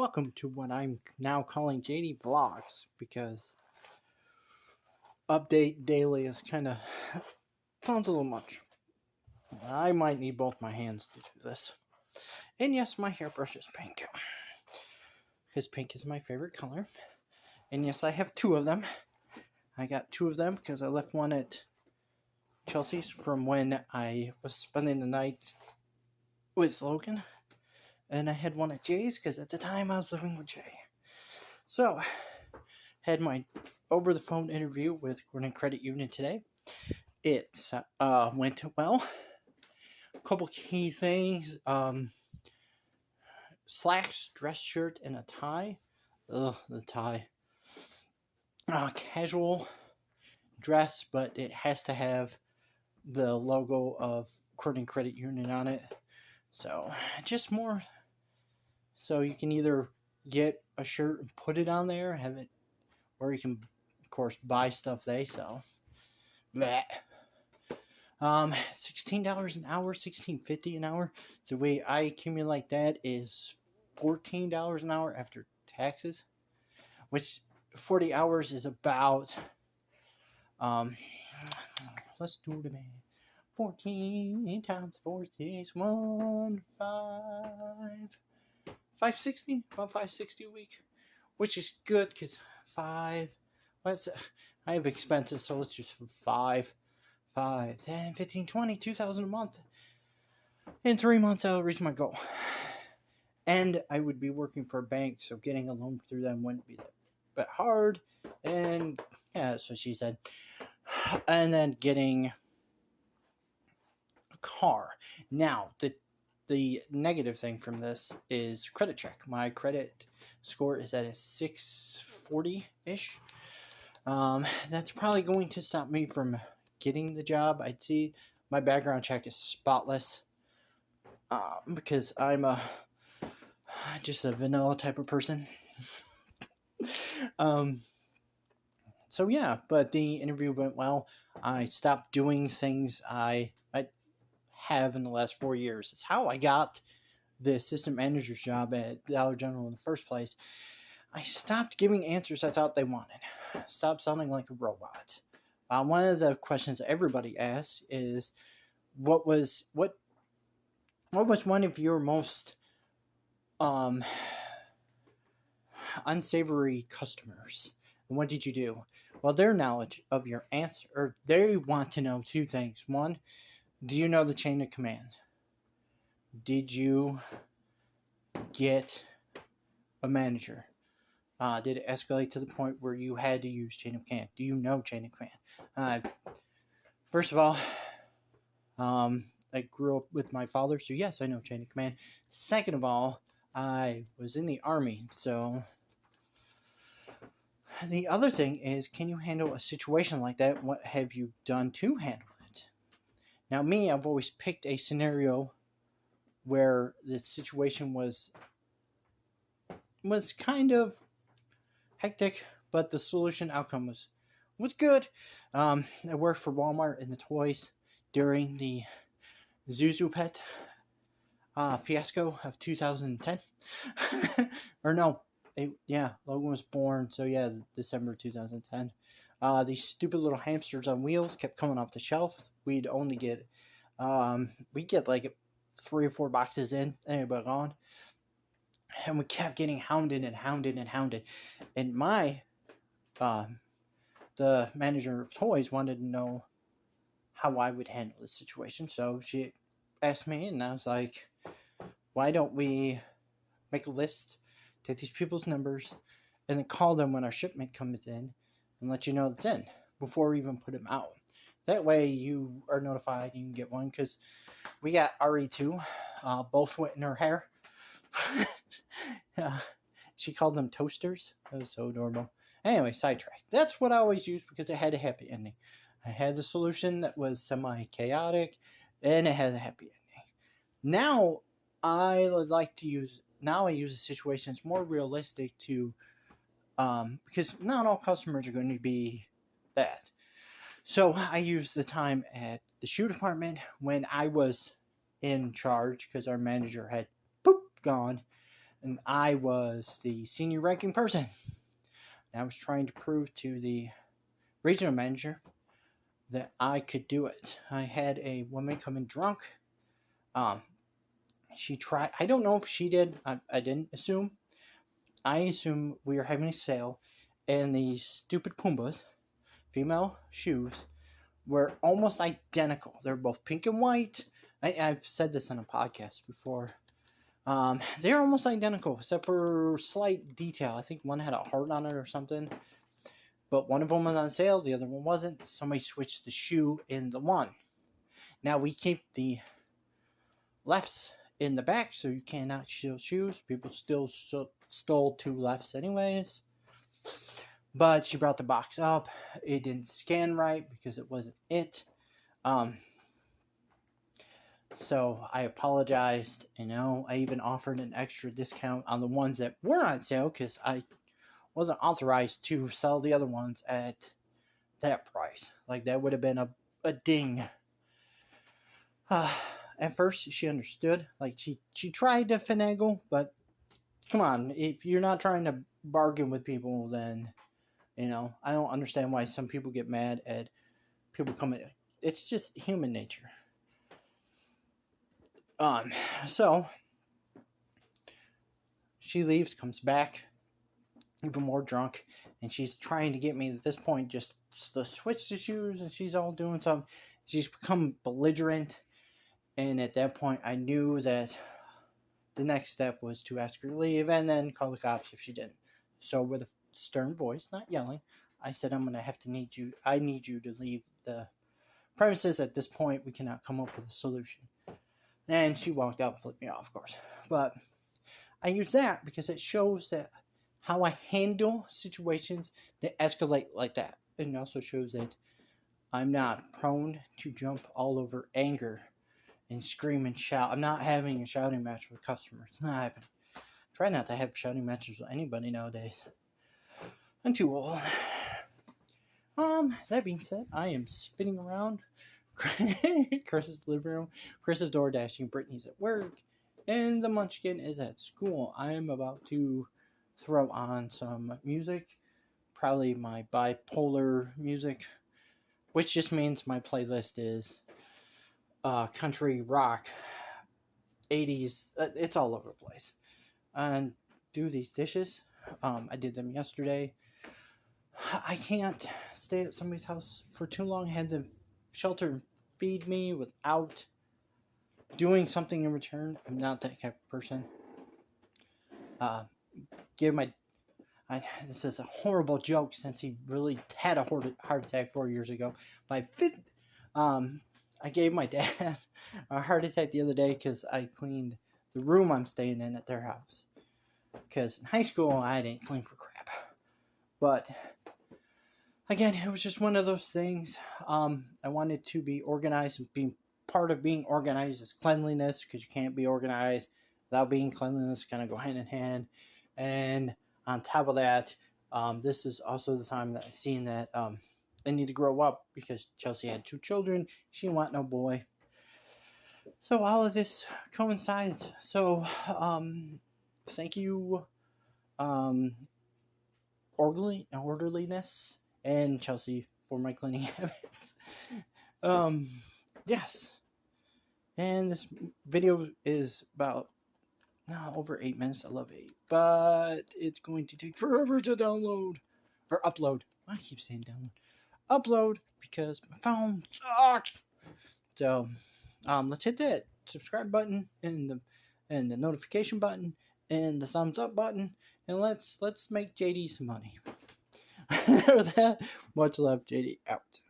Welcome to what I'm now calling JD Vlogs because update daily is kind of sounds a little much. I might need both my hands to do this. And yes, my hairbrush is pink because pink is my favorite color. And yes, I have two of them. I got two of them because I left one at Chelsea's from when I was spending the night with Logan. And I had one at Jay's because at the time I was living with Jay. So, had my over-the-phone interview with Gordon Credit Union today. It went well. A couple key things. Slacks, dress shirt, and a tie. Ugh, the tie. Casual dress, but it has to have the logo of Gordon Credit Union on it. So, just more. So you can either get a shirt and put it on there, have it, or you can, of course, buy stuff they sell. Blech. $16 an hour, $16.50 an hour. The way I accumulate that is $14 an hour after taxes, which 40 hours is about, let's do the math. 14 times 4 is 1, 560, about 560 a week, which is good because I have expenses, so let's just 5, 10, 15, 20, 2,000 a month. In 3 months, I'll reach my goal. And I would be working for a bank, so getting a loan through them wouldn't be that hard. And yeah, that's what she said. And then getting a car. Now, the negative thing from this is credit check. My credit score is at a 640-ish. That's probably going to stop me from getting the job. I'd see my background check is spotless because I'm just a vanilla type of person. So yeah, but the interview went well. I stopped doing things I have in the last 4 years. It's how I got the assistant manager's job at Dollar General in the first place. I stopped giving answers I thought they wanted. Stopped sounding like a robot. One of the questions everybody asks is, what was one of your most unsavory customers? And what did you do? Well, their knowledge of your answer, or they want to know two things. One, do you know the chain of command? Did you get a manager? Did it escalate to the point where you had to use chain of command? Do you know chain of command? First of all, I grew up with my father, so yes, I know chain of command. Second of all, I was in the Army, so the other thing is, can you handle a situation like that? What have you done to handle it? Now, me, I've always picked a scenario where the situation was kind of hectic, but the solution outcome was good. I worked for Walmart in the toys during the Zuzu Pet fiasco of 2010. Or no, Logan was born, so yeah, December 2010. These stupid little hamsters on wheels kept coming off the shelf. We'd only get, like 3 or 4 boxes in, and they were gone. And we kept getting hounded. And the manager of toys wanted to know how I would handle this situation. So she asked me, and I was like, why don't we make a list, take these people's numbers, and then call them when our shipment comes in and let you know it's in before we even put them out. That way you are notified, you can get one, because we got RE2, both went in her hair. She called them toasters. That was so adorable. Anyway, sidetrack. That's what I always use because it had a happy ending. I had the solution that was semi-chaotic, and it had a happy ending. Now, I use a situation that's more realistic to, because not all customers are going to be that. So I used the time at the shoe department when I was in charge because our manager had gone. and I was the senior ranking person. And I was trying to prove to the regional manager that I could do it. I had a woman come in drunk. She tried. I don't know if she did. I didn't assume. I assume we were having a sale, and these stupid Pumbas, female shoes, were almost identical. They're both pink and white. I've said this on a podcast before. They're almost identical, except for slight detail. I think one had a heart on it or something. But one of them was on sale, the other one wasn't. Somebody switched the shoe in the one. Now we keep the lefts in the back, so you cannot steal shoes. People still stole 2 lefts anyways. But she brought the box up. It didn't scan right because it wasn't it. So I apologized. I even offered an extra discount on the ones that were on sale because I wasn't authorized to sell the other ones at that price. Like, that would have been a ding. At first, she understood. Like, she tried to finagle, but come on. If you're not trying to bargain with people, then, I don't understand why some people get mad at people coming. It's just human nature. So she leaves, comes back, even more drunk, and she's trying to get me at this point just to switch the shoes, and she's all doing something. She's become belligerent, and at that point, I knew that the next step was to ask her to leave, and then call the cops if she didn't. So with a stern voice, not yelling, I said, I need you to leave the premises at this point. We cannot come up with a solution. And she walked out and flipped me off, of course. But I use that because it shows that how I handle situations that escalate like that. And it also shows that I'm not prone to jump all over anger and scream and shout. I'm not having a shouting match with customers. It's not happening. I try not to have shouting matches with anybody nowadays. I'm too old. That being said, I am spinning around Chris's living room. Chris is door dashing. Brittany's at work. And the Munchkin is at school. I am about to throw on some music. Probably my bipolar music. Which just means my playlist is country, rock, 80s. It's all over the place. And do these dishes. I did them yesterday. I can't stay at somebody's house for too long. I had to shelter and feed me without doing something in return. I'm not that type of person. This is a horrible joke since he really had a heart attack 4 years ago. But I gave my dad a heart attack the other day because I cleaned the room I'm staying in at their house. Because in high school, I didn't clean for crap. But again, it was just one of those things. I wanted to be organized, and being part of being organized is cleanliness, because you can't be organized without being cleanliness. Kind of go hand in hand. And on top of that, this is also the time that I've seen that I need to grow up, because Chelsea had 2 children. She didn't want no boy. So all of this coincides. So thank you, orderliness, and Chelsea for my cleaning habits. Yes. And this video is about over 8 minutes. I love 8. But it's going to take forever to download. Or upload. I keep saying download. Upload, because my phone sucks. So, let's hit that subscribe button and the notification button and the thumbs up button, and let's make JD some money. With that, much love, JD out.